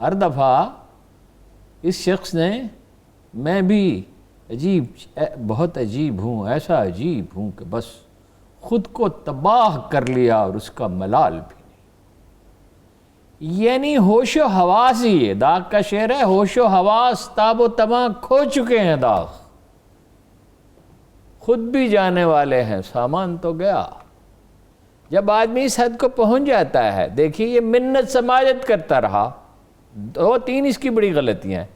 ہر دفعہ اس شخص نے میں بھی بہت عجیب ہوں، ایسا عجیب ہوں کہ بس خود کو تباہ کر لیا اور اس کا ملال بھی نہیں. یعنی ہوش و حواس ہی ہے، داغ کا شعر ہے، ہوش و حواس تاب و تماں کھو چکے ہیں داغ، خود بھی جانے والے ہیں سامان تو گیا. جب آدمی اس حد کو پہنچ جاتا ہے، دیکھیے یہ منت سماجت کرتا رہا. 2-3 اس کی بڑی غلطیاں ہیں.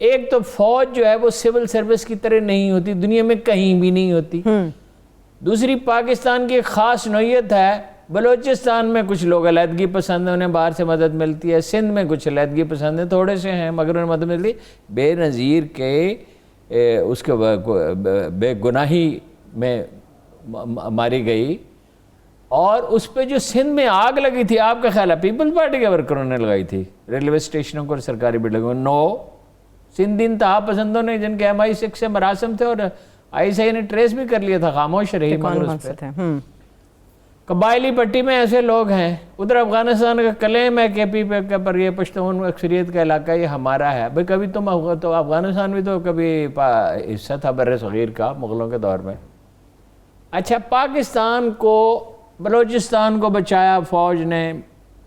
ایک تو فوج جو ہے وہ سول سروس کی طرح نہیں ہوتی، دنیا میں کہیں بھی نہیں ہوتی. دوسری پاکستان کی ایک خاص نوعیت ہے، بلوچستان میں کچھ لوگ علیحدگی پسند ہیں، انہیں باہر سے مدد ملتی ہے. سندھ میں کچھ علیحدگی پسند ہیں، تھوڑے سے ہیں مگر انہیں مدد ملتی. بے نظیر کے اس کے بے گناہی میں ماری گئی، اور اس پہ جو سندھ میں آگ لگی تھی، آپ کا خیال ہے پیپلز پارٹی کے ورکروں نے لگائی تھی؟ ریلوے اسٹیشنوں کو سرکاری بلڈنگوں میں؟ نو، سندھی انتہا پسندوں نے، جن کے MI6 سے مراسم تھے اور ISI نے ٹریس بھی کر لیا تھا، خاموش رہی. مگر اس پہ قبائلی پٹی میں ایسے لوگ ہیں. ادھر افغانستان کا کلیم ہے KP پہ پر یہ پشتون اکثریت کا علاقہ یہ ہمارا ہے. بھئی کبھی تو افغانستان بھی تو کبھی حصہ تھا بر صغیر کا مغلوں کے دور میں. اچھا، پاکستان کو، بلوچستان کو بچایا فوج نے،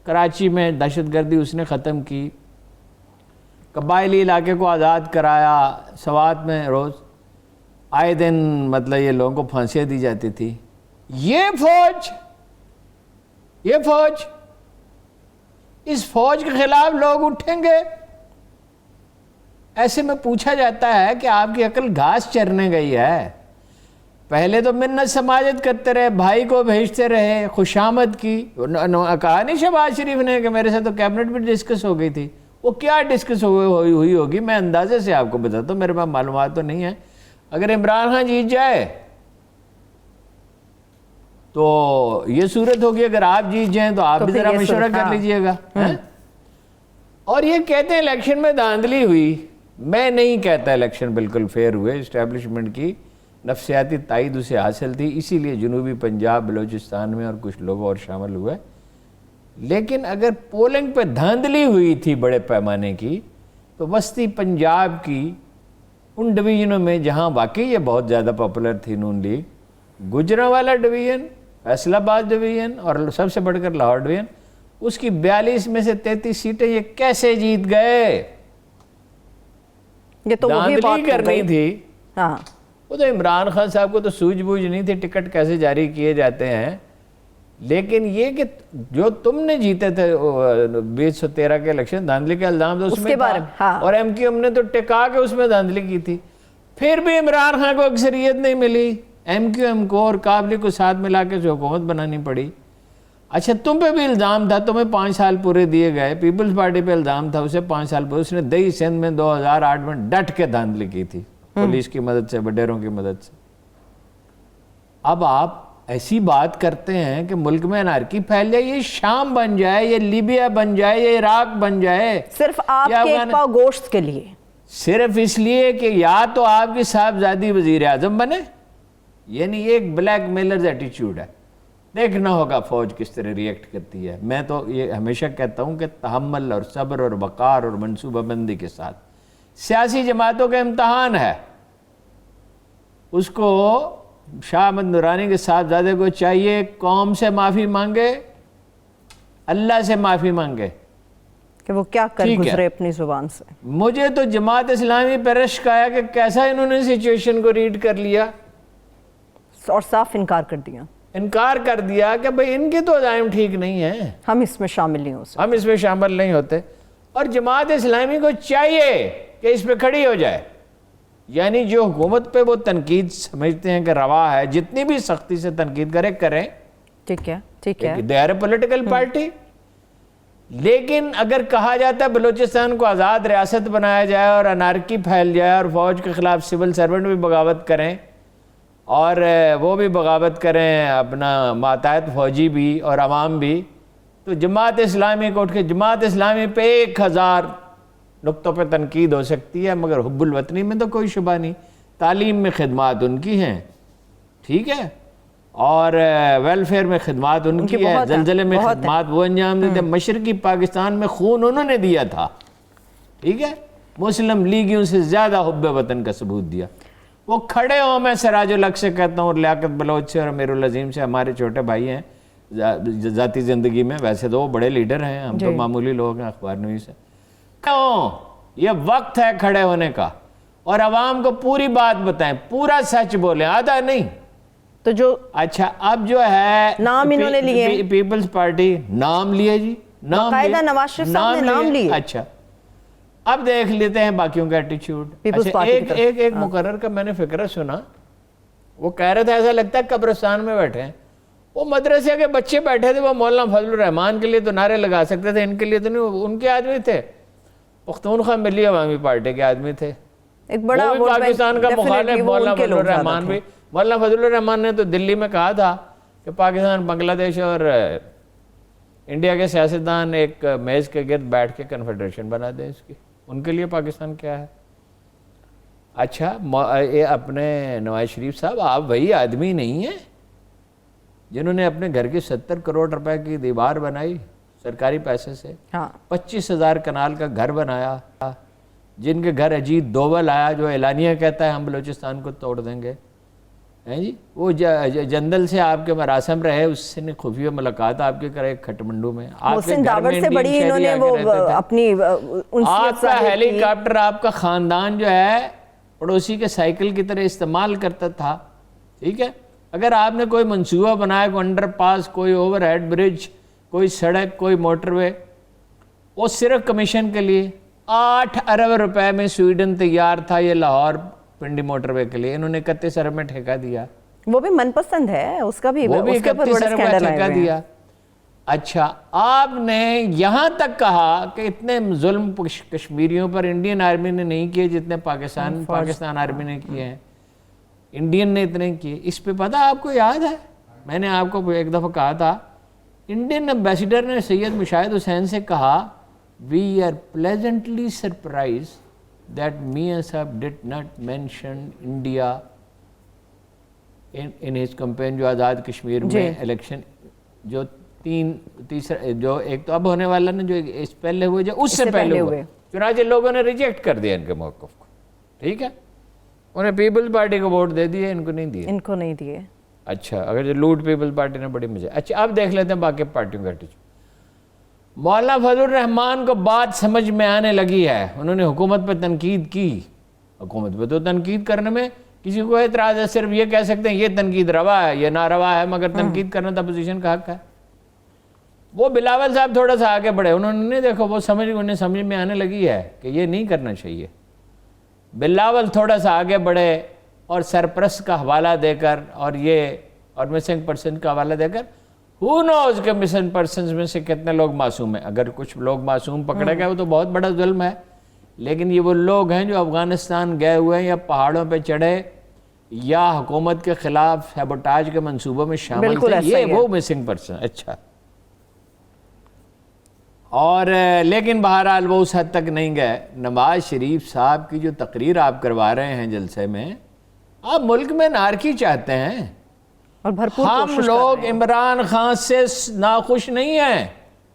کراچی میں دہشت گردی اس نے ختم کی، قبائلی علاقے کو آزاد کرایا. سوات میں روز آئے دن مطلب یہ لوگوں کو پھانسیاں دی جاتی تھی. یہ فوج اس فوج کے خلاف لوگ اٹھیں گے؟ ایسے میں پوچھا جاتا ہے کہ آپ کی عقل گھاس چرنے گئی ہے. پہلے تو منت سماجت کرتے رہے، بھائی کو بھیجتے رہے، خوشامد کی. کہا نہیں شہباز شریف نے کہ میرے ساتھ تو کیبنٹ بھی ڈسکس ہو گئی تھی. وہ کیا ڈسکس ہوئی ہوگی، میں اندازے سے آپ کو بتاتا ہوں، میرے پاس معلومات تو نہیں ہے. اگر عمران خان جیت جائے تو یہ صورت ہوگی، اگر آپ جیت جائیں تو آپ بھی ذرا مشورہ کر لیجئے گا. اور یہ کہتے ہیں الیکشن میں دھاندلی ہوئی. میں نہیں کہتا الیکشن بالکل فیئر ہوئے. اسٹیبلشمنٹ کی نفسیاتی تائید اسے حاصل تھی، اسی لیے جنوبی پنجاب، بلوچستان میں اور کچھ لوگ اور شامل ہوئے. لیکن اگر پولنگ پہ دھاندلی ہوئی تھی بڑے پیمانے کی، تو وسطی پنجاب کی ان ڈویژنوں میں جہاں واقعی یہ بہت زیادہ پاپولر تھی نون لیگ، گوجرانوالا ڈویژن، فیصل آباد ڈویژن اور سب سے بڑھ کر لاہور ڈویژن، اس کی 42 میں سے 33 سیٹیں یہ کیسے جیت گئے؟ یہ تو وہی بات کرنی تھی. ہاں، وہ تو عمران خان صاحب کو تو سوجھ بوجھ نہیں تھی ٹکٹ کیسے جاری کیے جاتے ہیں. لیکن یہ کہ جو تم نے جیتے تھے 2013 کے الیکشن، دھاندلی کا الزام تو اس میں تھا، اور MQM نے تو ٹکا کے اس میں دھاندلی کی تھی. پھر بھی عمران خان کو اکثریت نہیں ملی، MQM کو اور قابلی کو ساتھ ملا کے جو حکومت بنانی پڑی. اچھا، تم پہ بھی الزام تھا، تمہیں 5 سال پورے دیے گئے. پیپلز پارٹی پہ الزام تھا، اسے 5 سال پورے. اس نے دہی سندھ میں 2008 میں ڈٹ کے دھاندلی کی تھی، پولیس کی مدد سے، وڈیروں کی مدد سے. اب آپ ایسی بات کرتے ہیں کہ ملک میں انارکی پھیل جائے، یہ شام بن جائے، یہ لیبیا بن جائے، یہ عراق بن جائے، صرف آپ کے ایک پاؤ گوشت کے لیے، صرف اس لیے کہ یا تو آپ کی صاحبزادی وزیر اعظم بنے. یعنی یہ ایک بلیک میلرز ایٹیچیوڈ ہے. دیکھنا ہوگا فوج کس طرح ریئیکٹ کرتی ہے. میں تو یہ ہمیشہ کہتا ہوں کہ تحمل اور صبر اور وقار اور منصوبہ بندی کے ساتھ سیاسی جماعتوں کا امتحان ہے. اس کو شاہ احمد نورانی کے صاحبزادے کو چاہیے قوم سے معافی مانگے، اللہ سے معافی مانگے کہ وہ کیا کر گزرے اپنی زبان سے. مجھے تو جماعت اسلامی پہ رشک آیا کہ کیسا انہوں نے سچویشن کو ریڈ کر لیا اور صاف انکار کر دیا کہ بھئی ان کی تو عزائم ٹھیک نہیں ہیں، ہم اس میں شامل نہیں ہو سکتے، ہم اس میں شامل نہیں ہوتے. اور جماعت اسلامی کو چاہیے کہ اس پہ کھڑی ہو جائے. یعنی جو حکومت پہ وہ تنقید سمجھتے ہیں کہ روا ہے، جتنی بھی سختی سے تنقید کریں. ٹھیک ہے، they are a political party. لیکن اگر کہا جاتا ہے بلوچستان کو آزاد ریاست بنایا جائے اور انارکی پھیل جائے اور فوج کے خلاف سول سرونٹ بھی بغاوت کریں اور وہ بھی بغاوت کریں، اپنا ماتحت فوجی بھی اور عوام بھی، تو جماعت اسلامی کو اٹھ کے جماعت اسلامی پہ 1000 نقطوں پہ تنقید ہو سکتی ہے، مگر حب الوطنی میں تو کوئی شبہ نہیں. تعلیم میں خدمات ان کی ہیں، ٹھیک ہے، اور ویلفیئر میں خدمات ان کی ہے, زلزلے میں خدمات وہ انجام دیتے. مشرقی پاکستان میں خون انہوں نے دیا تھا, ٹھیک ہے, مسلم لیگیوں سے زیادہ حب وطن کا ثبوت دیا. وہ کھڑے ہوں, میں سراج الحق سے کہتا ہوں اور لیاقت بلوچ سے اور امیر العظیم سے, ہمارے چھوٹے بھائی ہیں ذاتی زندگی میں, ویسے تو وہ بڑے لیڈر ہیں, ہم تو معمولی لوگ ہیں اخبار نویس ہیں. یہ وقت ہے کھڑے ہونے کا اور عوام کو پوری بات بتائیں, پورا سچ بولیں, آدھا نہیں. تو جو اچھا اب جو ہے نام انہوں نے لیے, پیپلز پارٹی نام لیے جی, باقاعدہ نواز شریف صاحب نے نام لیے. اچھا اب دیکھ لیتے ہیں باقیوں کا ایٹیچیوڈ. ایک مقرر کا میں نے فکرہ سنا, وہ کہہ رہے تھے ایسا لگتا ہے قبرستان میں بیٹھے ہیں. وہ مدرسے کے بچے بیٹھے تھے, وہ مولانا فضل الرحمان کے لیے تو نعرے لگا سکتے تھے, ان کے لیے تو نہیں. ان کے آدمی تھے, پختونخوا ملی عوامی پارٹی کے آدمی تھے, ایک بڑا پاکستان کا مخالف. مولانا فضل الرحمان بھی, مولانا فضل الرحمان نے تو دلی میں کہا تھا کہ پاکستان بنگلہ دیش اور انڈیا کے سیاستدان ایک میز کے گرد بیٹھ کے کنفیڈریشن بنا دیں اس کی. ان کے لیے پاکستان کیا ہے؟ اچھا اپنے نواز شریف صاحب, آپ وہی آدمی نہیں ہیں جنہوں نے اپنے گھر کی 70 کروڑ روپے کی دیوار بنائی سرکاری پیسے سے, 25,000 کنال کا گھر بنایا, جن کے گھر اجیت دوول آیا جو اعلانیہ کہتا ہے ہم بلوچستان کو توڑ دیں گے, ہیں جی. وہ جندل سے آپ کے مراسم رہے, اس سے نے خفیہ ملاقات آپ کے کرے کھٹمنڈو میں. محسن داور سے بڑی انہوں نے وہ اپنی آپ کا ہیلی کاپٹر آپ کا خاندان جو ہے پڑوسی کے سائیکل کی طرح استعمال کرتا تھا, ٹھیک ہے. اگر آپ نے کوئی منصوبہ بنایا, کوئی انڈر پاس, کوئی اوور ہیڈ برج, کوئی سڑک, کوئی موٹر وے, وہ صرف کمیشن کے لیے 8 ارب روپے میں سویڈن تیار تھا یہ لاہور پنڈی موٹر وے کے لیے. انہوں نے 31 ارب میں ٹھیکہ دیا. وہ بھی من پسند ہے اس کا بھی, وہ بھی 31 ارب کا ٹھیکہ دیا. اچھا آپ نے یہاں تک کہا کہ اتنے ظلم کشمیریوں پر انڈین آرمی نے نہیں کیے جتنے پاکستان آرمی نے کیے ہیں. انڈین نے اتنے کیے. اس پہ پتہ آپ کو یاد ہے, میں نے آپ کو ایک دفعہ کہا تھا, انڈین ایمبیسیڈر نے سید مشاہد حسین سے کہا we are pleasantly surprised that میاں صاحب did not mention India in his campaign, جو آزاد کشمیر میں الیکشن جو تیسرا جو ایک تو اب ہونے والا نا, جو اس پہلے ہوئے جو اس سے پہلے ہوئے, چنانچہ لوگوں نے ریجیکٹ کر دیا ان کے موقف کو, ٹھیک ہے. انہیں پیپلز پارٹی کو ووٹ دے دیے, ان کو نہیں دیے. اچھا اگر جو لوٹ پیپلز پارٹی نے بڑی مزے. اچھا اب دیکھ لیتے ہیں باقی پارٹیوں کا ایٹیچیوڈ. مولانا فضل الرحمان کو بات سمجھ میں آنے لگی ہے, انہوں نے حکومت پہ تنقید کی. حکومت پہ تو تنقید کرنے میں کسی کو اعتراض ہے, صرف یہ کہہ سکتے ہیں یہ تنقید روا ہے, یہ ناروا ہے, مگر تنقید کرنا تو اپوزیشن کا حق ہے. وہ بلاول صاحب تھوڑا سا آگے بڑھے, انہوں نے نہیں دیکھو وہ انہیں سمجھ میں آنے لگی ہے کہ یہ نہیں کرنا چاہیے. بلاول تھوڑا سا آگے بڑھے اور سرپرست کا حوالہ دے کر اور مسنگ پرسن کا حوالہ دے کر, who knows کہ مسنگ پرسنز میں سے کتنے لوگ معصوم ہیں. اگر کچھ لوگ معصوم پکڑے گئے وہ تو بہت بڑا ظلم ہے, لیکن یہ وہ لوگ ہیں جو افغانستان گئے ہوئے ہیں یا پہاڑوں پہ چڑھے یا حکومت کے خلاف سیبوٹاج کے منصوبوں میں شامل تھے, یہ وہ مسنگ پرسن. اچھا اور لیکن بہرحال وہ اس حد تک نہیں گئے. نواز شریف صاحب کی جو تقریر آپ کروا رہے ہیں جلسے میں, آپ ملک میں نارکی چاہتے ہیں, اور بھرپور ہم لوگ عمران خان سے ناخوش نہیں ہیں,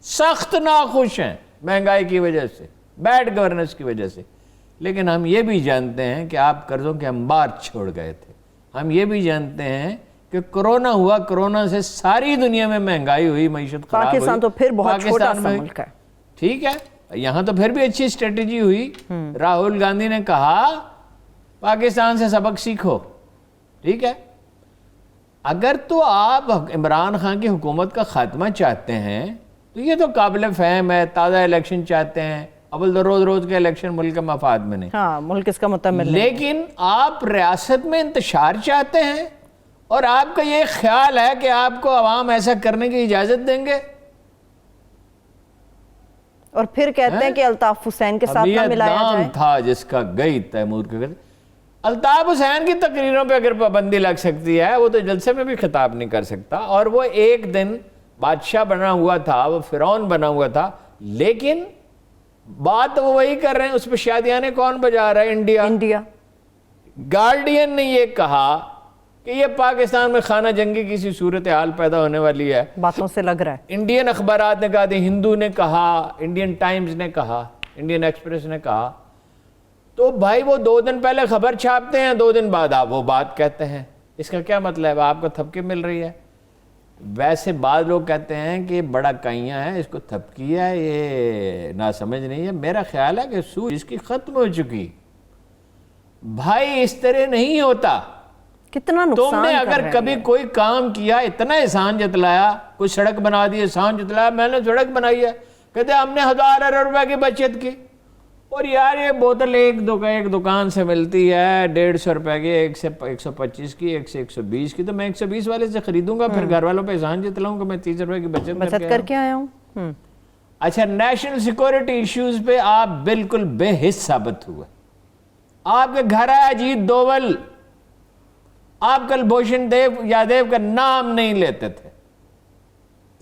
سخت ناخوش ہیں مہنگائی کی وجہ سے, بیڈ گورننس کی وجہ سے. لیکن ہم یہ بھی جانتے ہیں کہ آپ قرضوں کے انبار چھوڑ گئے تھے. ہم یہ بھی جانتے ہیں کہ کرونا ہوا, کرونا سے ساری دنیا میں مہنگائی ہوئی, معیشت خراب ہوئی. پاکستان تو پھر بہت چھوٹا سا ملک ہے, ٹھیک ہے. یہاں تو پھر بھی اچھی اسٹریٹجی ہوئی. راہل گاندھی نے کہا پاکستان سے سبق سیکھو, ٹھیک ہے. اگر تو آپ عمران خان کی حکومت کا خاتمہ چاہتے ہیں تو یہ تو قابل فہم ہے, تازہ الیکشن چاہتے ہیں. اول تو روز کے الیکشن ملک کے مفاد میں نہیں, ہاں ملک اس کا متمل نہیں. لیکن آپ ریاست میں انتشار چاہتے ہیں اور آپ کا یہ خیال ہے کہ آپ کو عوام ایسا کرنے کی اجازت دیں گے, اور پھر کہتے ہیں کہ الطاف حسین کے ساتھ نہ ملایا جائے. نام تھا جس کا گئی تیمور کے گھر. الطاف حسین کی تقریروں پہ اگر پابندی لگ سکتی ہے, وہ تو جلسے میں بھی خطاب نہیں کر سکتا, اور وہ ایک دن بادشاہ بنا ہوا تھا, وہ فرعون بنا ہوا تھا, لیکن بات وہ وہی کر رہے ہیں. اس پہ شادیانے کون بجا رہا ہے؟ انڈیا. انڈیا. گارڈین نے یہ کہا کہ یہ پاکستان میں خانہ جنگی کی سی صورتحال پیدا ہونے والی ہے. باتوں سے لگ رہا ہے. انڈین اخبارات نے کہا، دی ہندو نے کہا، انڈین ٹائمز نے کہا، انڈین ایکسپریس نے کہا. تو بھائی وہ 2 دن پہلے خبر چھاپتے ہیں، 2 دن بعد آپ وہ بات کہتے ہیں. اس کا کیا مطلب ہے؟ آپ کو تھپکی مل رہی ہے. ویسے بعض لوگ کہتے ہیں کہ بڑا کائیاں ہے، اس کو تھپکی ہے، یہ نہ سمجھ نہیں ہے. میرا خیال ہے کہ سوچ اس کی ختم ہو چکی. بھائی اس طرح نہیں ہوتا. کتنا تم نقصان نے کر اگر رہے کبھی ہیں. کوئی کام کیا، اتنا احسان جتلایا، کوئی سڑک بنا دی، احسان جتلایا، میں نے سڑک بنائی ہے، کہتے ہم نے 1000 ارب روپے کی بچت کی. اور یار یہ بوتل ایک دکان سے ملتی ہے 150 روپے کی، ایک سے 125 کی، ایک سے 120 کی، تو میں 120 والے سے خریدوں گا، پھر گھر والوں پہ احسان جتلاؤں کہ میں 30 روپے کی بچت کر کے آیا ہوں. اچھا، نیشنل سیکورٹی ایشوز پہ آپ بالکل بے حس ثابت ہوئے. آپ کے گھر آیا اجیت دوول، آپ کلبھوشن یادیو کا نام نہیں لیتے تھے،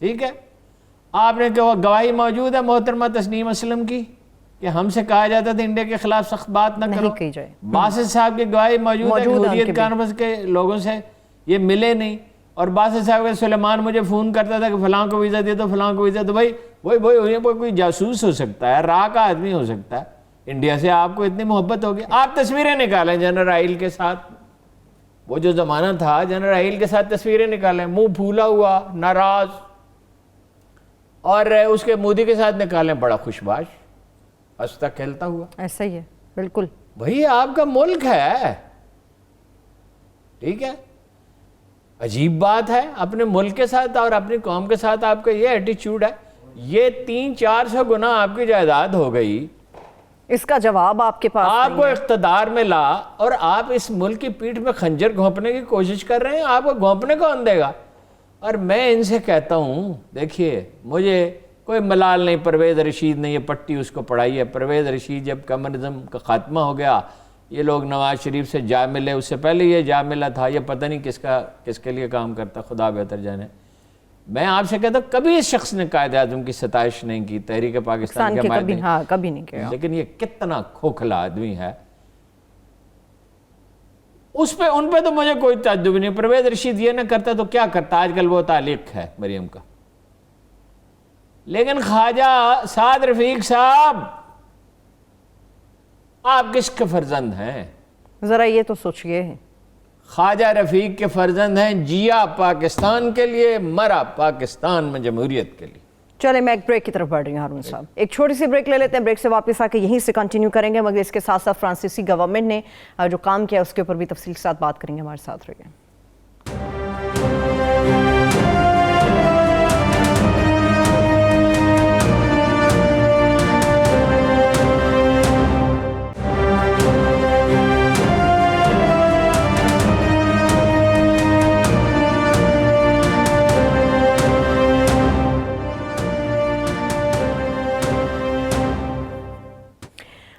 ٹھیک ہے. آپ نے کہ وہ گواہی موجود ہے محترمہ تسنیم اسلم کی کہ ہم سے کہا جاتا تھا انڈیا کے خلاف سخت بات نہ کرو. کی جائے. باسط صاحب کی گواہی موجود ہے کہ حریت کانفرنس کے لوگوں سے یہ ملے نہیں. اور باسط صاحب کے سلیمان مجھے فون کرتا تھا کہ فلاں کو ویزا دے دو، فلاں کو ویزا دو. بھائی وہی کوئی جاسوس ہو سکتا ہے، راہ کا آدمی ہو سکتا ہے. انڈیا سے آپ کو اتنی محبت ہوگی، آپ تصویریں نکالیں جنرل رائل کے ساتھ. وہ جو زمانہ تھا جنرل رائل کے ساتھ تصویریں نکالیں، منہ پھولا ہوا، ناراض. اور اس کے مودی کے ساتھ نکالیں بڑا خوشباش، ہنستا کھیلتا ہوا. ایسا ہی ہے بالکل. بھئی آپ کا ملک ہے، ٹھیک ہے. عجیب بات ہے، اپنے ملک کے ساتھ اور اپنی قوم کے ساتھ آپ کا یہ ایٹیچیوڈ ہے. یہ 300-400 گنا آپ کی جائیداد ہو گئی، اس کا جواب آپ کے پاس آپ کو اقتدار ملا، اور آپ اس ملک کی پیٹھ میں خنجر گھونپنے کی کوشش کر رہے ہیں. آپ کو گھونپنے کون دے گا؟ اور میں ان سے کہتا ہوں، دیکھیے مجھے کوئی ملال نہیں، پرویز رشید نے یہ پٹی اس کو پڑھائی ہے. پرویز رشید جب کمیونزم کا خاتمہ ہو گیا، یہ لوگ نواز شریف سے جا ملے، اس سے پہلے یہ جا ملا تھا. یہ پتہ نہیں کس کے لیے کام کرتا، خدا بہتر جانے. میں آپ سے کہتا ہوں کبھی اس شخص نے قائد اعظم کی ستائش نہیں کی، تحریک پاکستان کے حمایت نہیں. کبھی نہیں کیا. لیکن یہ کتنا کھوکھلا آدمی ہے. ان پہ تو مجھے کوئی تعجب نہیں. پرویز رشید یہ نہ کرتا تو کیا کرتا؟ آج کل وہ تعلق ہے مریم کا. لیکن خواجہ سعد رفیق صاحب، آپ کس کے فرزند ہیں؟ ذرا یہ تو سوچئے. خواجہ رفیق کے فرزند ہیں، جیا پاکستان کے لیے، مرا پاکستان میں جمہوریت کے لیے. چلے میں ایک بریک کی طرف بڑھ رہی ہوں ہارون صاحب. ایک چھوٹی سی بریک لے لیتے ہیں، بریک سے واپس آ کے یہیں سے کنٹینیو کریں گے، مگر اس کے ساتھ ساتھ فرانسیسی گورنمنٹ نے جو کام کیا اس کے اوپر بھی تفصیل کے ساتھ بات کریں گے. ہمارے ساتھ رہیے.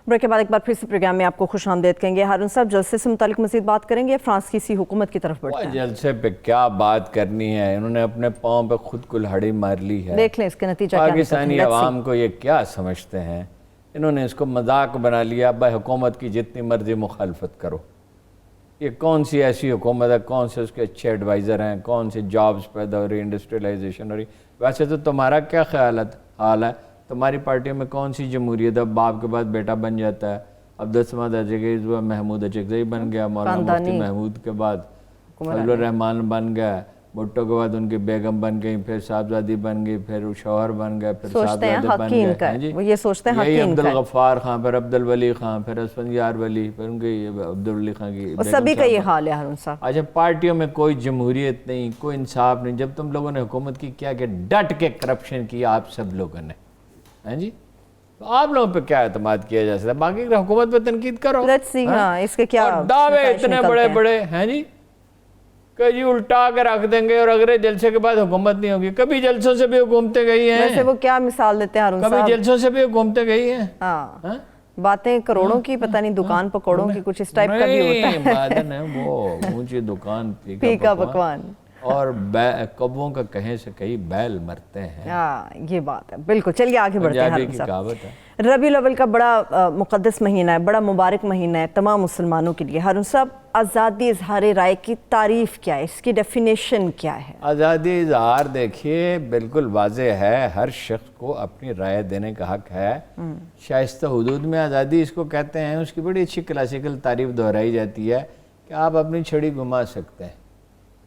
بریک کے بعد ایک بار پھر سے پروگرام میں آپ کو خوش آمدید کہیں گے. ہارون صاحب جلسے سے متعلق مزید بات کریں گے، فرانسیسی حکومت کی طرف بڑھتے ہیں. جلسے پہ کیا بات کرنی ہے، انہوں نے اپنے پاؤں پہ خود کلہڑی مار لی ہے. دیکھ لیں اس کے نتیجہ کیا پاکستانی عوام کو یہ کیا سمجھتے ہیں، انہوں نے اس کو مذاق بنا لیا. بھائی حکومت کی جتنی مرضی مخالفت کرو. یہ کون سی ایسی حکومت ہے، کون سے اس کے اچھے ایڈوائزر ہیں، کون سے جابز پیدا ہو رہی، انڈسٹریلائزیشن ہو رہی. ویسے تو تمہارا کیا حال ہے؟ تمہاری پارٹیوں میں کون سی جمہوریت ہے؟ باپ کے بعد بیٹا بن جاتا ہے. عبدالصمد اچکزئی محمود اچکزئی بن گیا، مولانا مفتی محمود کے بعد فضل الرحمان بن گیا، بھٹو کے بعد ان کی بیگم بن گئی، پھر صاحبزادی بن گئی، پھر شوہر بن گئے، پھر صاحبزادے بن گئے. وہ یہ سوچتے ہیں یہی عبدالغفار خان، پھر عبدالولی خان، پھر اسفندیار ولی، پھر ان کی عبدالولی خان کی سبھی کا یہ حال ہے. ہارون صاحب اچھا، پارٹیوں میں کوئی جمہوریت نہیں، کوئی انصاف نہیں. جب تم لوگوں نے حکومت کی کیا کہ ڈٹ کے کرپشن کیا آپ سب لوگوں نے، ہاں جی. آپ لوگوں پہ کیا اعتماد کیا جا سکتا ہے؟ باقی حکومت پہ تنقید کرو. اس کے کیا دعوے اتنے بڑے بڑے ہیں جی کہ جی الٹا کے رکھ دیں گے، اور اگلے جلسے کے بعد حکومت نہیں ہوگی. کبھی جلسوں سے بھی حکومتیں گئی ہیں. ویسے وہ کیا مثال دیتے ہیں ہارون صاحب؟ کبھی جلسوں سے بھی حکومتیں گئی ہیں. ہاں باتیں کروڑوں کی، پتہ نہیں دکان پکوڑوں کی، کچھ اس ٹائپ کا بھی ہوتا ہے. وہ اونچی دکان پھیکا پکوان. اور کبوں کا کہیں سے کئی بیل مرتے ہیں، یہ بات ہے بالکل. چلیے آگے بڑھتے ہیں. پنجابی ہارون کی صاحب، کہاوت ہے. ربیع الاول کا بڑا مقدس مہینہ ہے، بڑا مبارک مہینہ ہے تمام مسلمانوں کے لیے. ہارون صاحب، آزادی اظہار رائے کی تعریف کیا ہے، اس کی ڈیفینیشن کیا ہے؟ آزادی اظہار دیکھیے بالکل واضح ہے، ہر شخص کو اپنی رائے دینے کا حق ہے، شائستہ حدود میں. آزادی اس کو کہتے ہیں، اس کی بڑی اچھی کلاسیکل تعریف دہرائی جاتی ہے کہ آپ اپنی چھڑی گھما سکتے ہیں،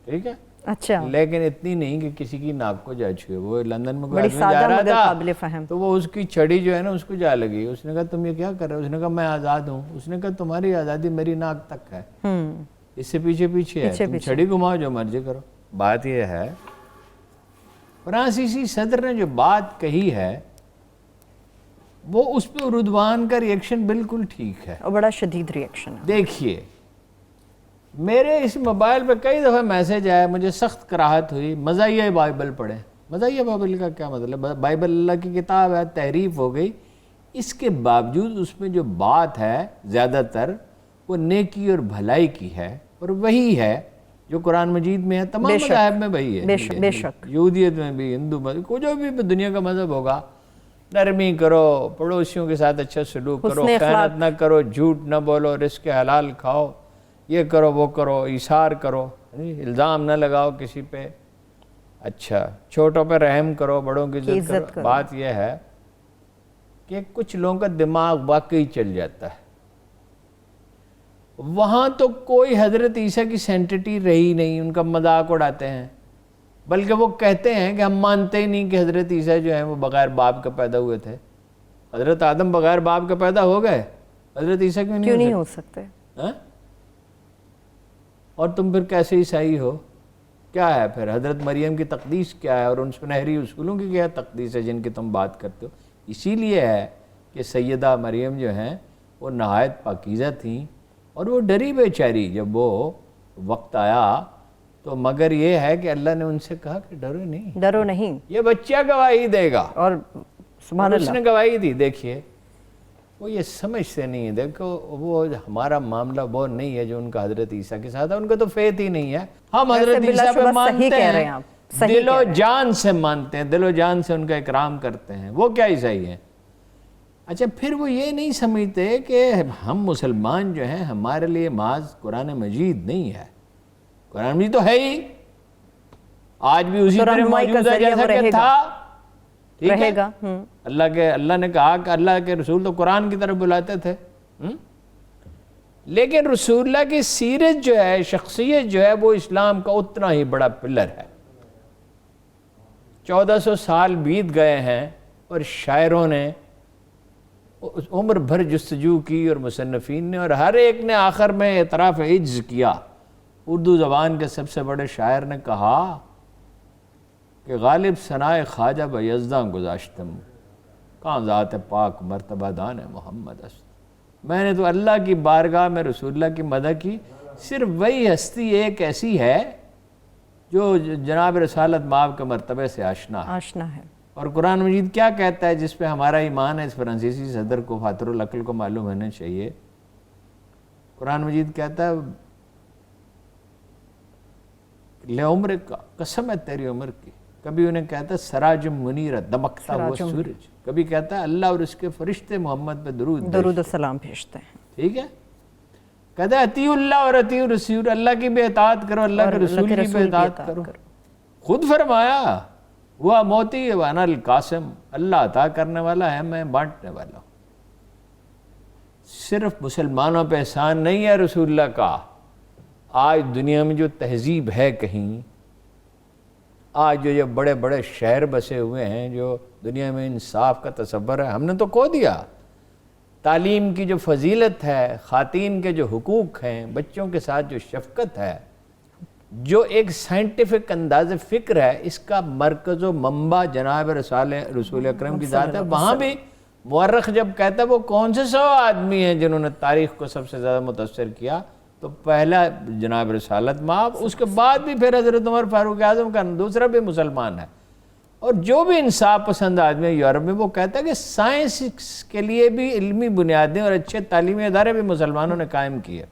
ٹھیک ہے، اچھا، لیکن اتنی نہیں کہ کسی کی ناک کو جا چھوئے. وہ لندن میں کوئی بڑی آدمی جا سادہ رہا مگر تھا قابل فہم. تو وہ اس کی چھڑی جو ہے نا اس کو جا لگی. اس نے کہا تم یہ کیا کر رہے ہو؟ اس نے کہا میں آزاد ہوں. اس نے کہا تمہاری آزادی میری ناک تک ہے، اس سے پیچھے ہے، تم چھڑی گھماؤ جو مرضی کرو. بات یہ ہے فرانسیسی صدر نے جو بات کہی ہے وہ اس پہ اردوان کا ریئیکشن بالکل ٹھیک ہے، اور بڑا شدید ریئیکشن ہے. دیکھیے میرے اس موبائل پہ کئی دفعہ میسج آیا، مجھے سخت کراہت ہوئی مزاحیہ بائبل پڑھیں. مزاحیہ بائبل کا کیا مطلب؟ بائبل اللہ کی کتاب ہے، تحریف ہو گئی. اس کے باوجود اس میں جو بات ہے زیادہ تر وہ نیکی اور بھلائی کی ہے، اور وہی ہے جو قرآن مجید میں ہے، تمام مذاہب میں وہی ہے، بے شک، یہودیت میں بھی، ہندو مذہب کو، جو بھی دنیا کا مذہب ہوگا. نرمی کرو، پڑوسیوں کے ساتھ اچھا سلوک کرو، خیانت نہ کرو، جھوٹ نہ بولو، رزق حلال کھاؤ، یہ کرو وہ کرو، ایثار کرو، الزام نہ لگاؤ کسی پہ، اچھا چھوٹوں پہ رحم کرو، بڑوں کی عزت کرو. بات یہ ہے کہ کچھ لوگوں کا دماغ واقعی چل جاتا ہے. وہاں تو کوئی حضرت عیسیٰ کی سینٹٹی رہی نہیں، ان کا مذاق اڑاتے ہیں، بلکہ وہ کہتے ہیں کہ ہم مانتے ہی نہیں کہ حضرت عیسیٰ جو ہیں وہ بغیر باپ کا پیدا ہوئے تھے. حضرت آدم بغیر باپ کا پیدا ہو گئے، حضرت عیسیٰ کیوں نہیں ہو سکتے؟ اور تم پھر کیسے عیسائی ہو؟ کیا ہے پھر حضرت مریم کی تقدیس کیا ہے، اور ان سنہری اصولوں کی کیا تقدیس ہے جن کی تم بات کرتے ہو؟ اسی لیے ہے کہ سیدہ مریم جو ہیں وہ نہایت پاکیزہ تھیں، اور وہ ڈری بیچاری جب وہ وقت آیا تو، مگر یہ ہے کہ اللہ نے ان سے کہا کہ ڈرو نہیں، یہ بچہ گواہی دے گا. اور سبحان اللہ، اس نے گواہی دی. دیکھیے وہ یہ سمجھتے نہیں ہیں. دیکھو وہ ہمارا معاملہ وہ نہیں ہے جو ان کا حضرت عیسیٰ کے ساتھ ہے، ان کا تو فیت ہی نہیں ہے. ہم حضرت عیسیٰ پہ مانتے ہیں، دل و جان سے مانتے ہیں، دل و جان سے ان کا اکرام کرتے ہیں. وہ کیا عیسائی ہیں؟ اچھا پھر وہ یہ نہیں سمجھتے کہ ہم مسلمان جو ہیں ہمارے لیے محض قرآن مجید نہیں ہے، قرآن مجید تو ہے ہی، آج بھی اسی طرح موجود ہے جیسا کہ تھا، رہے گا. اللہ نے کہا کہ اللہ کے رسول تو قرآن کی طرف بلاتے تھے، لیکن رسول اللہ کی سیرت جو ہے، شخصیت جو ہے، وہ اسلام کا اتنا ہی بڑا پلر ہے. 1400 سال بیت گئے ہیں اور شاعروں نے عمر بھر جستجو کی، اور مصنفین نے، اور ہر ایک نے آخر میں اعتراف عجز کیا. اردو زبان کے سب سے بڑے شاعر نے کہا کہ غالب ثنائے خواجہ بیزداں گذاشتم، کہاں ذات پاک مرتبہ دان محمد است. میں نے تو اللہ کی بارگاہ میں رسول اللہ کی مدح کی، صرف وہی ہستی ایک ایسی ہے جو جناب رسالت مآب کے مرتبے سے آشنا ہے. اور قرآن مجید کیا کہتا ہے جس پہ ہمارا ایمان ہے؟ اس فرانسیسی صدر کو، فاتر العقل کو معلوم ہونا چاہیے. قرآن مجید کہتا ہے لے عمر کا، قسم ہے تیری عمر کی. کبھی انہیں کہتا ہے سراج منیر، دمکتا ہوا سورج. کبھی کہتا ہے اللہ اور اس کے فرشتے محمد پہ درود و سلام بھیجتے ہیں. ٹھیک ہے، کہتا ہے اطیع اللہ اور اطیع الرسول، اللہ کی بھی اطاعت کرو، اللہ کے رسول کی بھی اطاعت کرو. خود فرمایا وہ موتی وانا القاسم، اللہ عطا کرنے والا ہے، میں بانٹنے والا ہوں. صرف مسلمانوں پہ احسان نہیں ہے رسول اللہ کا. آج دنیا میں جو تہذیب ہے کہیں، آج جو یہ بڑے بڑے شہر بسے ہوئے ہیں، جو دنیا میں انصاف کا تصور ہے، ہم نے تو کھو دیا. تعلیم کی جو فضیلت ہے، خواتین کے جو حقوق ہیں، بچوں کے ساتھ جو شفقت ہے، جو ایک سائنٹیفک انداز فکر ہے، اس کا مرکز و منبع جناب رسول اکرم کی ذات ہے. وہاں بھی مورخ جب کہتا ہے وہ کون سے 100 آدمی ہیں جنہوں نے تاریخ کو سب سے زیادہ متاثر کیا، تو پہلا جناب رسالت مآب، اس کے بعد بھی پھر حضرت عمر فاروق اعظم کا دوسرا بھی مسلمان ہے. اور جو بھی انصاف پسند آدمی ہے یورپ میں، وہ کہتا ہے کہ سائنس کے لیے بھی علمی بنیادیں اور اچھے تعلیمی ادارے بھی مسلمانوں نے قائم کیے.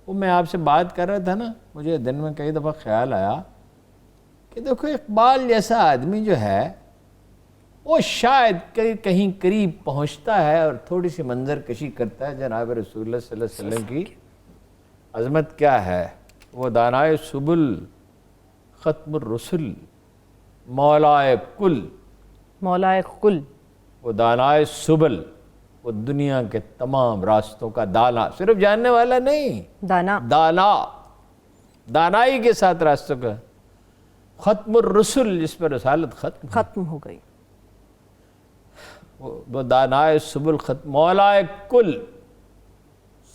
وہ میں آپ سے بات کر رہا تھا نا، مجھے دن میں کئی دفعہ خیال آیا کہ دیکھو اقبال جیسا آدمی جو ہے وہ شاید کہیں قریب پہنچتا ہے اور تھوڑی سی منظر کشی کرتا ہے جناب رسول اللہ صلی اللہ علیہ وسلم کی عظمت کیا ہے. وہ دانائے سبل، ختم الرسل، مولائے کل. مولائے کل. وہ دانائے سبل، وہ دنیا کے تمام راستوں کا دانا، صرف جاننے والا نہیں، دانا. دانائی کے ساتھ راستوں کا. ختم الرسل، جس پر رسالت ختم ہو گئی. وہ دانائے سبل، ختم مولائے کل،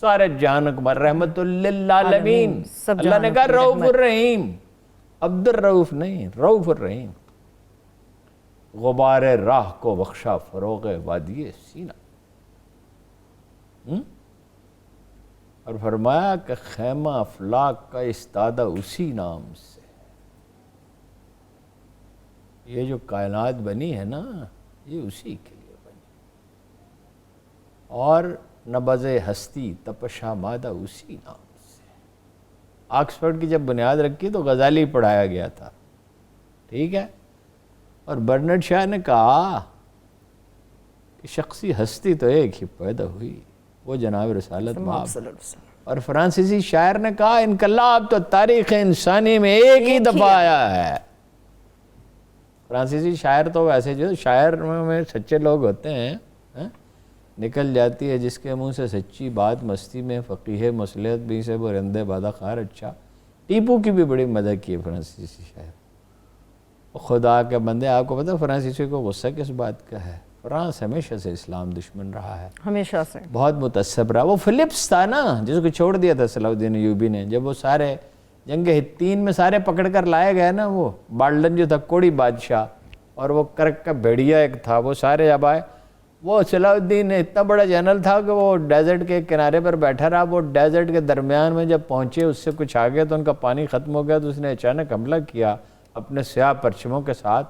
سارے جہان کو رحمت للعالمین. اللہ نے کہا رؤوف الرحیم، عبد الرؤوف نہیں، رؤوف الرحیم. غبار راہ کو بخشا فروغ وادی سینہ. اور فرمایا کہ خیمہ افلاک کا استادہ اسی نام سے. یہ جو کائنات بنی ہے نا، یہ اسی کے لیے بنی. اور نبض ہستی تپشا مادہ اسی نام سے. آکسفورڈ کی جب بنیاد رکھی تو غزالی پڑھایا گیا تھا، ٹھیک ہے. اور برنرڈ شاہ نے کہا کہ شخصی ہستی تو ایک ہی پیدا ہوئی، وہ جناب رسالت باب. اور فرانسیسی شاعر نے کہا انقلاب تو تاریخ انسانی میں ایک ہی دفعہ آیا ہے. فرانسیسی شاعر تو ویسے جو شاعر میں سچے لوگ ہوتے ہیں، نکل جاتی ہے جس کے منہ سے سچی بات مستی میں، فقیہ مصلحت بھی سے برندے بادہ خار. اچھا، ٹیپو کی بھی بڑی مدد کی ہے فرانسیسی شاعر. خدا کے بندے، آپ کو پتہ فرانسیسی کو غصہ کس بات کا ہے؟ فرانس ہمیشہ سے اسلام دشمن رہا ہے، ہمیشہ سے بہت متعصب رہا. وہ فلپس تھا نا جس کو چھوڑ دیا تھا صلاح الدین ایوبی نے، جب وہ سارے جنگ ہتین میں سارے پکڑ کر لائے گئے نا. وہ بالڈن جو تھا کوڑی بادشاہ، اور وہ کرک کا بھیڑیا ایک تھا، وہ سارے جب آئے. وہ صلاح الدین اتنا بڑا جنرل تھا کہ وہ ڈیزرٹ کے کنارے پر بیٹھا رہا. وہ ڈیزرٹ کے درمیان میں جب پہنچے، اس سے کچھ آگے تو ان کا پانی ختم ہو گیا، تو اس نے اچانک حملہ کیا اپنے سیاہ پرچموں کے ساتھ.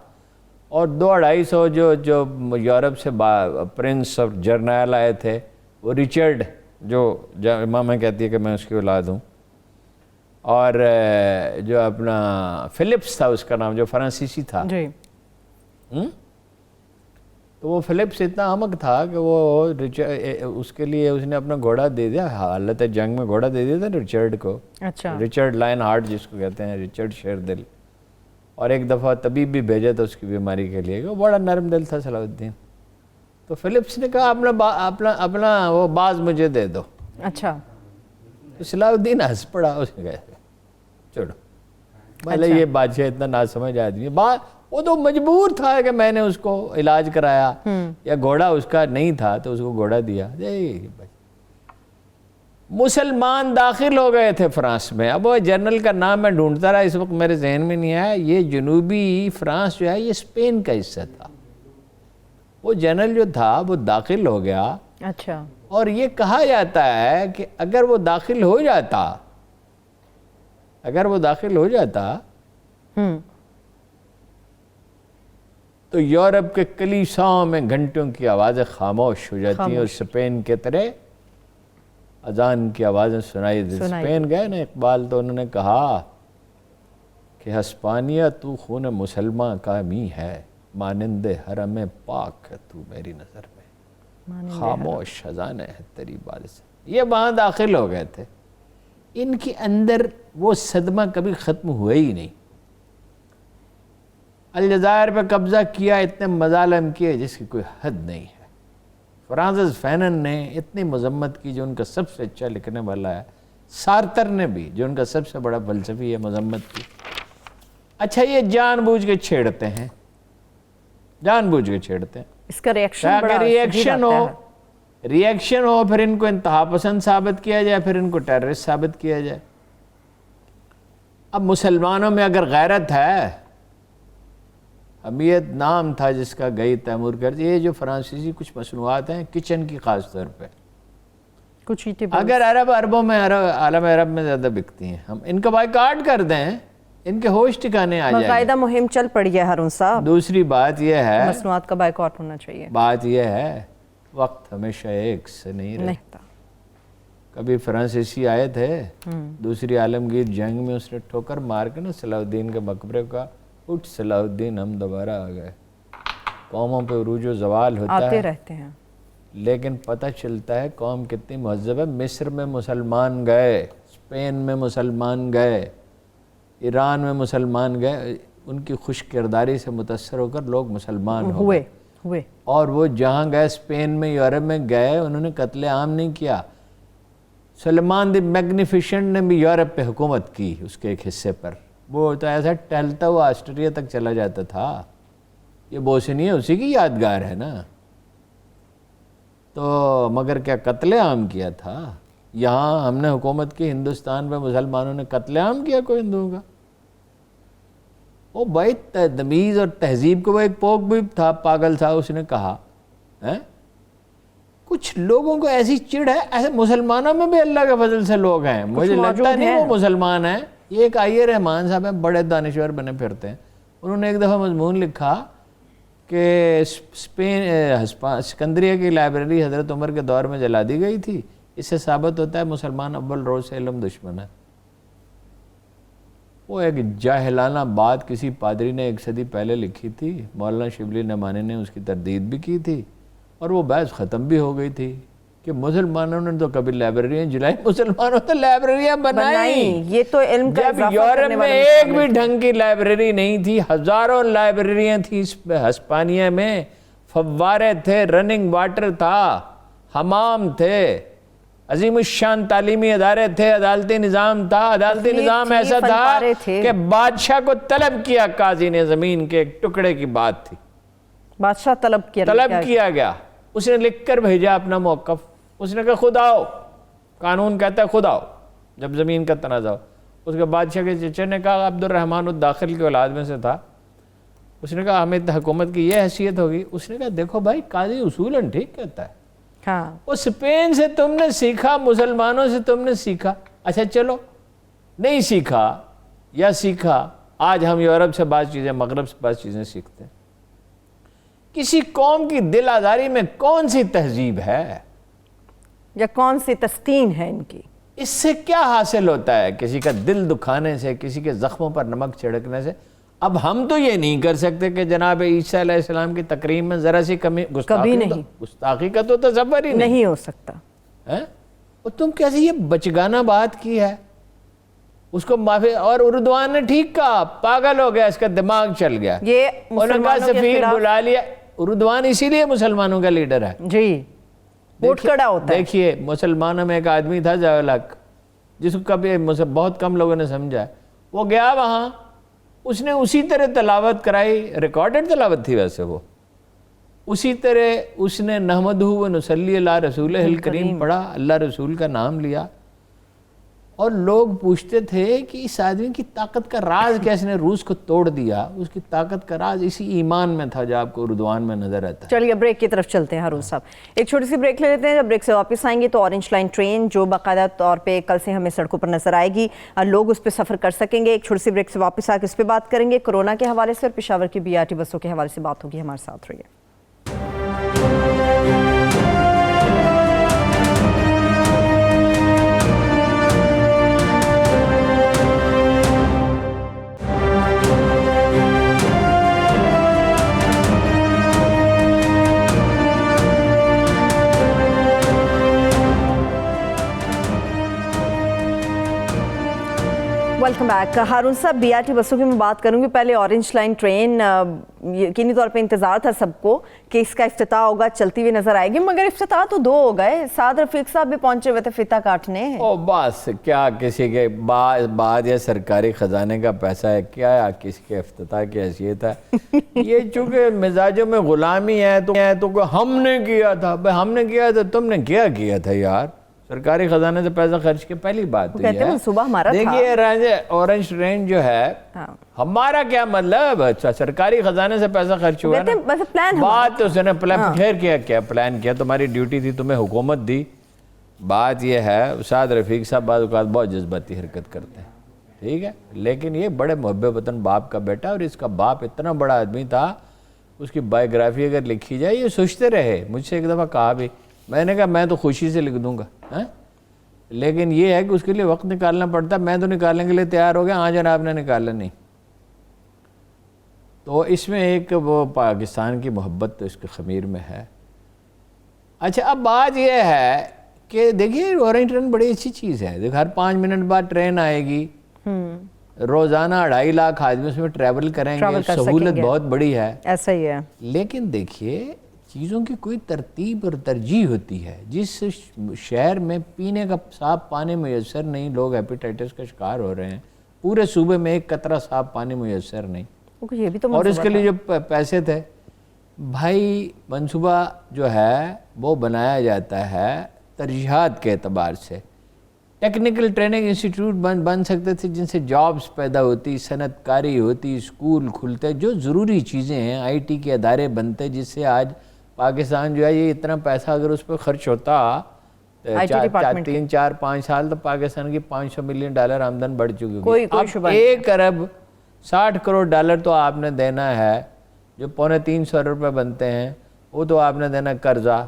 اور 200-250 جو یورپ سے پرنس اور جرنیل آئے تھے، وہ ریچرڈ جو امامہ کہتی ہے کہ میں اس کی اولاد ہوں، اور جو اپنا فلپس تھا اس کا نام، جو فرانسیسی تھا جی. تو وہ فلپس اتنا احمق تھا کہ وہ اس کے لیے اس نے اپنا گھوڑا دے دیا، حالت جنگ میں گھوڑا دے دیا تھا ریچرڈ کو. اچھا. ریچرڈ لائن ہارٹ جس کو کہتے ہیں، ریچرڈ شیر دل. اور ایک دفعہ طبیب بھی بھیجا تھا اس کی بیماری کے لیے، وہ بڑا نرم دل تھا صلاح الدین. تو فلپس نے کہا اپنا وہ باز مجھے دے دو. اچھا. تو صلاح الدین ہنس پڑا. اس نے کہا چھوڑو، بھلے یہ بادشاہ اتنا ناسمجھ آدمی ہے، وہ تو مجبور تھا کہ میں نے اس کو علاج کرایا، یا گھوڑا اس کا نہیں تھا تو اس کو گھوڑا دیا. مسلمان داخل ہو گئے تھے فرانس میں. اب وہ جنرل کا نام میں ڈھونڈتا رہا، اس وقت میرے ذہن میں نہیں آیا. یہ جنوبی فرانس جو ہے یہ اسپین کا حصہ تھا. وہ جنرل جو تھا وہ داخل ہو گیا. اچھا. اور یہ کہا جاتا ہے کہ اگر وہ داخل ہو جاتا تو یورپ کے کلیساؤں میں گھنٹوں کی آوازیں خاموش ہو جاتی ہیں، اور اسپین کے طرح اذان کی آوازیں سنائی دیتی. اسپین گئے نا اقبال، تو انہوں نے کہا کہ ہسپانیہ تو خون مسلماں کا می ہے، مانند حرم پاک ہے تو میری نظر میں، خاموش اذانیں ہے تیری بال سے. یہ وہاں داخل ہو گئے تھے. ان کے اندر وہ صدمہ کبھی ختم ہوا ہی نہیں. الجزائر پہ قبضہ کیا، اتنے مظالم کیے جس کی کوئی حد نہیں ہے. فرانسس فینن نے اتنی مذمت کی، جو ان کا سب سے اچھا لکھنے والا ہے. سارتر نے بھی، جو ان کا سب سے بڑا فلسفی ہے، مذمت کی. اچھا، یہ جان بوجھ کے چھیڑتے ہیں، اس کا ریئیکشن ہو، پھر ان کو انتہا پسند ثابت کیا جائے، پھر ان کو ٹیررسٹ ثابت کیا جائے. اب مسلمانوں میں اگر غیرت ہے، حمیت نام تھا جس کا گئی تیمور کر. یہ جو فرانسیسی کچھ مصنوعات ہیں کچن کی، خاص طور پہ کچھ اگر عربوں میں، عالم عرب میں زیادہ بکتی ہیں، ہم ان کا بائیکاٹ کر دیں، ان کے ہوش ٹھکانے آ جائیں. باقاعدہ مہم چل پڑی ہے ہارون صاحب. دوسری بات یہ ہے، مصنوعات کا بائیکاٹ ہونا چاہیے. بات یہ ہے وقت ہمیشہ ایک سے نہیں رہتا. کبھی فرانسیسی آئے تھے دوسری عالمگیر جنگ میں، اس نے ٹھوکر مار کے نا صلاح الدین کے مقبرے کا اٹھ صلاح الدین ہم دوبارہ آ گئے. قوموں پہ عروج و زوال ہوتا آتے ہے رہتے ہیں. لیکن پتہ چلتا ہے قوم کتنی مہذب ہے. مصر میں مسلمان گئے, اسپین میں مسلمان گئے, ایران میں مسلمان گئے, ان کی خوش کرداری سے متاثر ہو کر لوگ مسلمان ہوئے. اور وہ جہاں گئے, اسپین میں, یورپ میں گئے, انہوں نے قتل عام نہیں کیا. سلمان دی میگنیفیشنٹ نے بھی یورپ پہ حکومت کی اس کے ایک حصے پر. وہ تو ایسا ٹہلتا ہوا آسٹریا تک چلا جاتا تھا. یہ بوسنیا اسی کی یادگار ہے نا. تو مگر کیا قتل عام کیا تھا؟ یہاں ہم نے حکومت کی ہندوستان پہ, مسلمانوں نے قتل عام کیا کوئی ہندوؤں کا؟ وہ بھائی تمیز اور تہذیب کو, وہ ایک پوک بھی تھا پاگل تھا, اس نے کہا کچھ لوگوں کو ایسی چڑ ہے, ایسے مسلمانوں میں بھی اللہ کے فضل سے لوگ ہیں, مجھے لگتا نہیں وہ مسلمان ہیں. یہ ایک آئی رحمان صاحب ہیں, بڑے دانشور بنے پھرتے ہیں. انہوں نے ایک دفعہ مضمون لکھا کہ اسکندریہ کی لائبریری حضرت عمر کے دور میں جلا دی گئی تھی. اس سے ثابت ہوتا ہے مسلمان اول روز سے علم دشمن ہے. وہ ایک جاہلانہ بات کسی پادری نے 1 صدی پہلے لکھی تھی, مولانا شبلی نعمانی نے اس کی تردید بھی کی تھی, اور وہ بحث ختم بھی ہو گئی تھی کہ مسلمانوں نے تو کبھی لائبریریاں جلائی, مسلمانوں نے لائبریریاں بنائی. یہ تو علم کا جب یورپ میں ایک بھی ڈھنگ کی لائبریری نہیں تھی, ہزاروں لائبریریاں تھیں ہسپانیہ میں, فوارے تھے, رننگ واٹر تھا, حمام تھے, عظیم الشان تعلیمی ادارے تھے, عدالتی نظام تھا. عدالتی نظام ایسا تھا کہ بادشاہ کو طلب کیا قاضی نے, زمین کے ایک ٹکڑے کی بات تھی, بادشاہ طلب کیا گیا. اس نے لکھ کر بھیجا اپنا موقف. اس نے کہا خود آؤ, قانون کہتا ہے خود آؤ جب زمین کا تنازع ہو. اس کے بادشاہ کے چچے نے کہا, عبد الرحمن الداخل کی اولاد میں سے تھا, اس نے کہا ہمیں حکومت کی یہ حیثیت ہوگی. اس نے کہا دیکھو بھائی, قاضی اصولاً ٹھیک کہتا ہے. وہ اسپین سے تم نے سیکھا, مسلمانوں سے تم نے سیکھا, اچھا چلو نہیں سیکھا یا سیکھا, آج ہم یورپ سے بعض چیزیں, مغرب سے بعض چیزیں سیکھتے ہیں. کسی قوم کی دل آزاری میں کون سی تہذیب ہے یا کون سی تسکین ہے ان کی؟ اس سے کیا حاصل ہوتا ہے کسی کا دل دکھانے سے, کسی کے زخموں پر نمک چھڑکنے سے؟ اب ہم تو یہ نہیں کر سکتے کہ جناب عیسیٰ علیہ السلام کی تقریم میں ذرا سی کمی, گستاخی کا تو تصور ہی نہیں ہو سکتا. اور تم کیسے یہ بچگانہ بات کی ہے, اس کو معافی. اور اردوان نے ٹھیک کہا, پاگل ہو گیا, اس کا دماغ چل گیا. یہ انہوں نے کہا سفیر بلا لیا. اردوان اسی لیے مسلمانوں کا لیڈر ہے جی, ووٹ کڑا ہوتا ہے. دیکھیے مسلمانوں میں ایک آدمی تھا ضیاء الحق, جس کو کبھی بہت کم لوگوں نے سمجھا. وہ گیا وہاں, اس نے اسی طرح تلاوت کرائی, ریکارڈڈ تلاوت تھی ویسے, وہ اسی طرح اس نے نحمدہ و نصلی علی رسولہ الکریم پڑھا, اللہ رسول کا نام لیا. اور لوگ پوچھتے تھے کہ اس آدمی کی طاقت کا راز کیا, اس نے روس کو توڑ دیا. اس کی طاقت کا راز اسی ایمان میں تھا جو آپ کو اردوان میں نظر آتا ہے. چلیے بریک کی طرف چلتے ہیں ہارون صاحب, ایک چھوٹی سی بریک لے لیتے ہیں. جب بریک سے واپس آئیں گے تو اورنج لائن ٹرین جو باقاعدہ طور پہ کل سے ہمیں سڑکوں پر نظر آئے گی, لوگ اس پہ سفر کر سکیں گے. ایک چھوٹی سی بریک سے واپس آ کے اس پہ بات کریں گے. کورونا کے حوالے سے اور پشاور کی BRT بسوں کے حوالے سے بات ہوگی. ہمارے ساتھ رہیے. Welcome back. ہارون صاحب, BRT بسوں کی میں بات کروں گی. پہلے اورنج لائن ٹرین, یقینی طور پہ انتظار تھا سب کو کہ اس کا افتتاح ہوگا, چلتی ہوئی نظر آئے گی, مگر افتتاح تو 2 ہو گئے. سعد رفیق صاحب بھی پہنچے ہوئے تھے فیتا کاٹنے. بس کیا کسی کے بعد یا سرکاری خزانے کا پیسہ ہے کیا, یا کسی کے افتتاح کی حیثیت ہے. یہ چونکہ مزاجوں میں غلامی ہے تو ہم نے کیا تھا. ہم نے کیا تھا, تم نے کیا تھا یار, سرکاری خزانے سے پیسہ خرچ کے. پہلی بات تو یہ ہے, دیکھیے اورنج ٹرین جو ہے, ہمارا کیا مطلب, سرکاری خزانے سے پیسہ خرچ ہوا نا, بات تو اس نے کیا پلان کیا, تمہاری ڈیوٹی تھی, تمہیں حکومت دی. بات یہ ہے, سعد رفیق صاحب بعض اوقات بہت جذباتی حرکت کرتے ہیں, ٹھیک ہے, لیکن یہ بڑے محب وطن باپ کا بیٹا, اور اس کا باپ اتنا بڑا آدمی تھا, اس کی بائیوگرافی اگر لکھی جائے, یہ سوچتے رہے. مجھ سے ایک دفعہ کہا بھی, میں نے کہا میں تو خوشی سے لکھ دوں گا, لیکن یہ ہے کہ اس کے لیے وقت نکالنا پڑتا. میں تو نکالنے کے لیے تیار ہو گیا, ہاں جناب نے نکالا نہیں. تو اس میں ایک وہ پاکستان کی محبت تو اس کے خمیر میں ہے. اچھا اب بات یہ ہے کہ دیکھیے اورنج ٹرین بڑی اچھی چیز ہے. دیکھ ہر 5 منٹ بعد ٹرین آئے گی, روزانہ 2.5 لاکھ آدمی اس میں ٹریول کریں گے, سہولت بہت بڑی ہے. ایسا ہی ہے. لیکن دیکھیے چیزوں کی کوئی ترتیب اور ترجیح ہوتی ہے. جس شہر میں پینے کا صاف پانی میسر نہیں, لوگ ہیپیٹائٹس کا شکار ہو رہے ہیں, پورے صوبے میں ایک قطرہ صاف پانی میسر نہیں, یہ بھی تو اور اس کے لیے جو پیسے تھے بھائی, منصوبہ جو ہے وہ بنایا جاتا ہے ترجیحات کے اعتبار سے. ٹیکنیکل ٹریننگ انسٹیٹیوٹ بن سکتے تھے جن سے جابز پیدا ہوتی, صنعت کاری ہوتی, اسکول کھلتے, جو ضروری چیزیں ہیں, آئی ٹی کے ادارے بنتے, جس سے آج پاکستان جو ہے یہ اتنا پیسہ اگر اس پہ خرچ ہوتا 3-4-5 سال تو پاکستان کی $500 ملین آمدن بڑھ چکی ہوگی. اب 1 ارب 60 کروڑ ڈالر تو آپ نے دینا ہے, جو 350 روپے بنتے ہیں وہ تو آپ نے دینا قرضہ.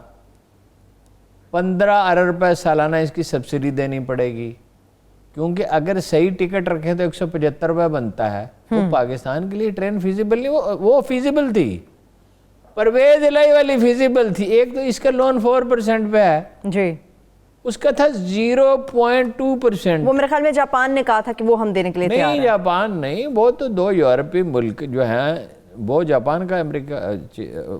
15 ارب روپے سالانہ اس کی سبسڈی دینی پڑے گی, کیونکہ اگر صحیح ٹکٹ رکھیں تو 175 روپے بنتا ہے. وہ پاکستان کے لیے ٹرین فیزیبل نہیں, وہ فیزیبل تھی, پرویز الہی والی فیزیبل تھی. ایک تو اس کا لون 4% پہ ہے جی, اس کا تھا 0.2%. وہ میرے خیال میں جاپان نے کہا تھا کہ وہ ہم دینے کے لیے تیار ہیں. نہیں جاپان نہیں, وہ تو 2 یورپی ملک جو ہیں, وہ جاپان کا امریکہ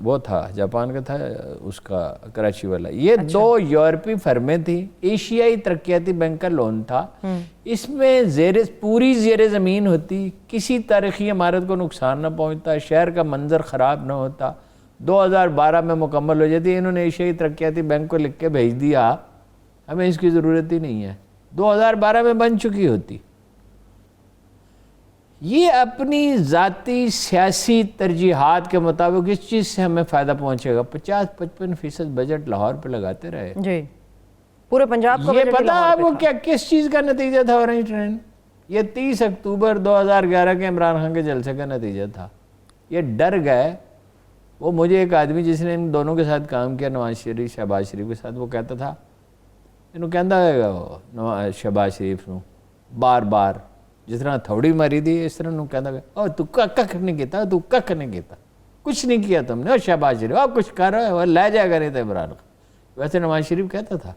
وہ تھا, جاپان کا تھا اس کا کراچی والا. یہ 2 یورپی فرمیں تھیں. ایشیائی ترقیاتی بینک کا لون تھا. اس میں پوری زیر زمین ہوتی, کسی تاریخی عمارت کو نقصان نہ پہنچتا, شہر کا منظر خراب نہ ہوتا, 2012 میں مکمل ہو جاتی. انہوں نے ایشیائی ترقیاتی بینک کو لکھ کے بھیج دیا, ہمیں اس کی ضرورت ہی نہیں ہے, 2012 میں بن چکی ہوتی. یہ اپنی ذاتی سیاسی ترجیحات کے مطابق اس چیز سے ہمیں فائدہ پہنچے گا. 50-55% بجٹ لاہور پہ لگاتے رہے جی, پورے پنجاب کو. یہ پتا آپ کو کیا کس چیز کا نتیجہ تھا اورنج ٹرین؟ یہ 30 اکتوبر 2011 کے عمران خان کے جلسے کا نتیجہ تھا. یہ ڈر گئے. وہ مجھے ایک آدمی جس نے ان دونوں کے ساتھ کام کیا, نواز شریف شہباز شریف کے ساتھ, وہ کہتا تھا, انہوں کہندا ہے وہ شہباز شریف نو بار بار جس طرح تھوڑی ماری دی, اس طرح انہوں کہندا ہے او تو ککھ نہیں کیتا, تو ککھ نہیں کیتا, کچھ نہیں کیا تم نے. اور شہباز شریف آپ کچھ کر رہے ہو, لے جائے گا نہیں تھا عمران خان. ویسے نواز شریف کہتا تھا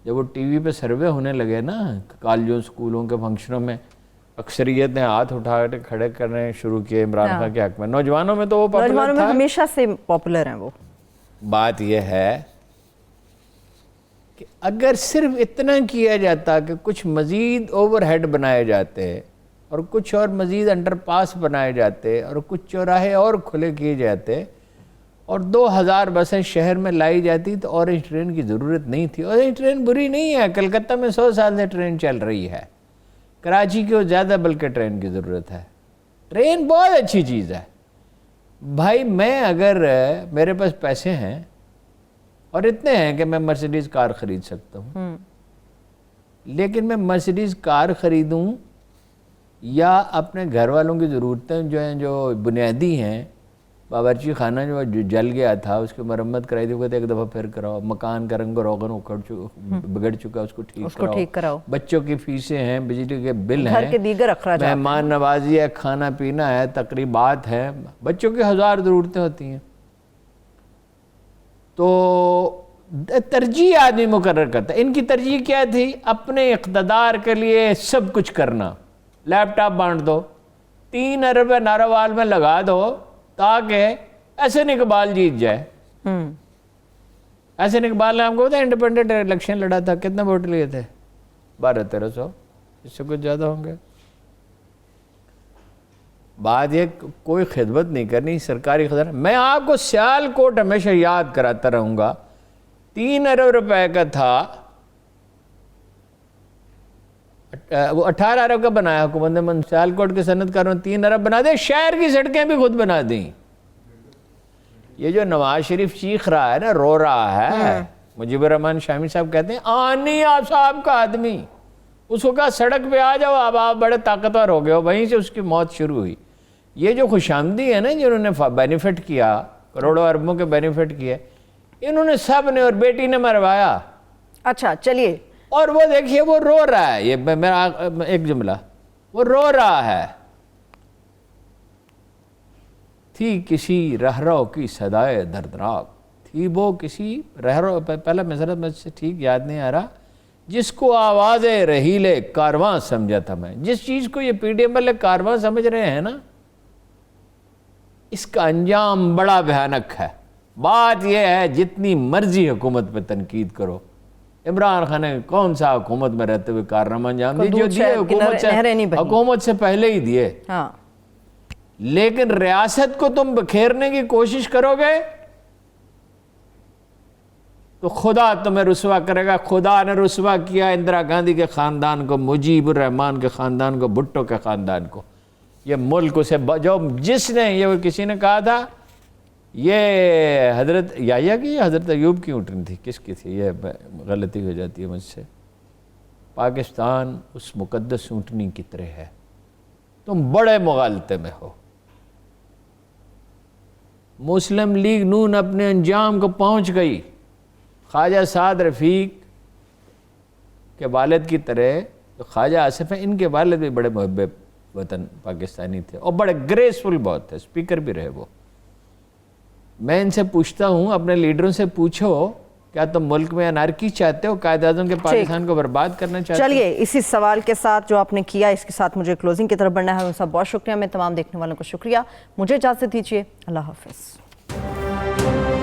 جب وہ ٹی وی پہ سروے ہونے لگے نا کالجوں اسکولوں کے فنکشنوں میں, اکثریت نے ہاتھ اٹھا کے کھڑے کرنے شروع کیے عمران خان کے حق میں. نوجوانوں میں تو وہ نوجوانوں میں ہمیشہ سے پاپولر ہیں وہ. بات یہ ہے کہ اگر صرف اتنا کیا جاتا کہ کچھ مزید اوور ہیڈ بنائے جاتے اور کچھ اور مزید انڈر پاس بنائے جاتے اور کچھ چوراہے اور کھلے کیے جاتے اور 2000 بسیں شہر میں لائی جاتی تو اورنج ٹرین کی ضرورت نہیں تھی. اورنج ٹرین بری نہیں ہے, کلکتہ میں 100 سال سے ٹرین چل رہی ہے, کراچی کی وہ زیادہ بلکہ ٹرین کی ضرورت ہے. ٹرین بہت اچھی چیز ہے بھائی. میں اگر میرے پاس پیسے ہیں اور اتنے ہیں کہ میں مرسیڈیز کار خرید سکتا ہوں, لیکن میں مرسیڈیز کار خریدوں یا اپنے گھر والوں کی ضرورتیں جو ہیں جو بنیادی ہیں, باورچی خانہ جو جل گیا تھا اس کی مرمت کرائی تھی, وہ کہتے ایک دفعہ پھر کراؤ, مکان کا رنگ و روغن بگڑ چکا اس کو ٹھیک کراؤ, بچوں کی فیسیں ہیں, بجلی کے بل ہیں, گھر کے دیگر اخراجات, مہمان نوازی ہے, کھانا پینا ہے, تقریبات ہیں, بچوں کی 1000 ضرورتیں ہوتی ہیں. تو ترجیح آدمی مقرر کرتا ہے. ان کی ترجیح کیا تھی؟ اپنے اقتدار کے لیے سب کچھ کرنا. لیپ ٹاپ بانٹ دو, 3 ارب ناروال میں لگا دو تاکہ احسن اقبال جیت جائے. احسن اقبال نے ہم کو انڈیپینڈنٹ الیکشن لڑا تھا, کتنے ووٹ لیے تھے؟ 1200-1300, اس سے کچھ زیادہ ہوں گے. بات یہ کوئی خدمت نہیں کرنی, سرکاری خزانہ. میں آپ کو سیال کوٹ ہمیشہ یاد کراتا رہوں گا, 3 ارب روپے کا تھا, وہ 18 ارب کا بنایا حکومت نے. سیال کوٹ کے صنعت کاروں 3 ارب بنا دے, شہر کی سڑکیں بھی خود بنا دیں. یہ جو نواز شریف چیخ رہا ہے نا, رو رہا ہے, مجیب الرحمان شامی صاحب کہتے ہیں آنی صاحب کا آدمی, اس کو کہا سڑک پہ آ جاؤ, اب آپ بڑے طاقتور ہو گئے ہو, وہیں سے اس کی موت شروع ہوئی. یہ جو خوشامدی ہے نا جنہوں نے بینیفٹ کیا, کروڑوں اربوں کے بینیفٹ کیے, انہوں نے سب نے, اور بیٹی نے مروایا. اچھا چلیے, اور وہ دیکھیے وہ رو رہا ہے, یہ میرا ایک جملہ, وہ رو رہا ہے. تھی کسی رہرو کی صدائے دردناک، تھی وہ کسی رہرو، پہلا مصرع مجھ سے ٹھیک یاد نہیں آ رہا، جس کو آواز رحیل کارواں سمجھا تھا میں۔ جس چیز کو یہ پی ڈی ایم والے کارواں سمجھ رہے ہیں نا، اس کا انجام بڑا بھیانک ہے۔ بات یہ ہے جتنی مرضی حکومت پہ تنقید کرو، عمران خان نے کون سا حکومت میں رہتے ہوئے کارنامہ انجام دیے؟ جو دیے حکومت سے پہلے ہی دیے، لیکن ریاست کو تم بکھیرنے کی کوشش کرو گے تو خدا تمہیں رسوا کرے گا۔ خدا نے رسوا کیا اندرا گاندھی کے خاندان کو، مجیب الرحمان کے خاندان کو، بھٹو کے خاندان کو۔ یہ ملک اسے جو جس نے یہ کسی نے کہا تھا یہ حضرت یحییٰ کی یا حضرت ایوب کی اونٹنی تھی، کس کی تھی؟ یہ غلطی ہو جاتی ہے مجھ سے۔ پاکستان اس مقدس اونٹنی کی طرح ہے، تم بڑے مغالطے میں ہو۔ مسلم لیگ نون اپنے انجام کو پہنچ گئی۔ خواجہ سعد رفیق کے والد کی طرح جو خواجہ آصف ہیں، ان کے والد بھی بڑے محب وطن پاکستانی تھے اور بڑے گریسفل بہت تھے، اسپیکر بھی رہے وہ۔ میں ان سے پوچھتا ہوں، اپنے لیڈروں سے پوچھو، کیا تم ملک میں انارکی چاہتے ہو؟ قائد اعظم کے پاکستان کو برباد کرنا چاہتے ہو؟ چلیے اسی سوال کے ساتھ جو آپ نے کیا، اس کے ساتھ مجھے کلوزنگ کی طرف بڑھنا ہے۔ ان سب بہت شکریہ، میں تمام دیکھنے والوں کو شکریہ، مجھے اجازت دیجیے، اللہ حافظ۔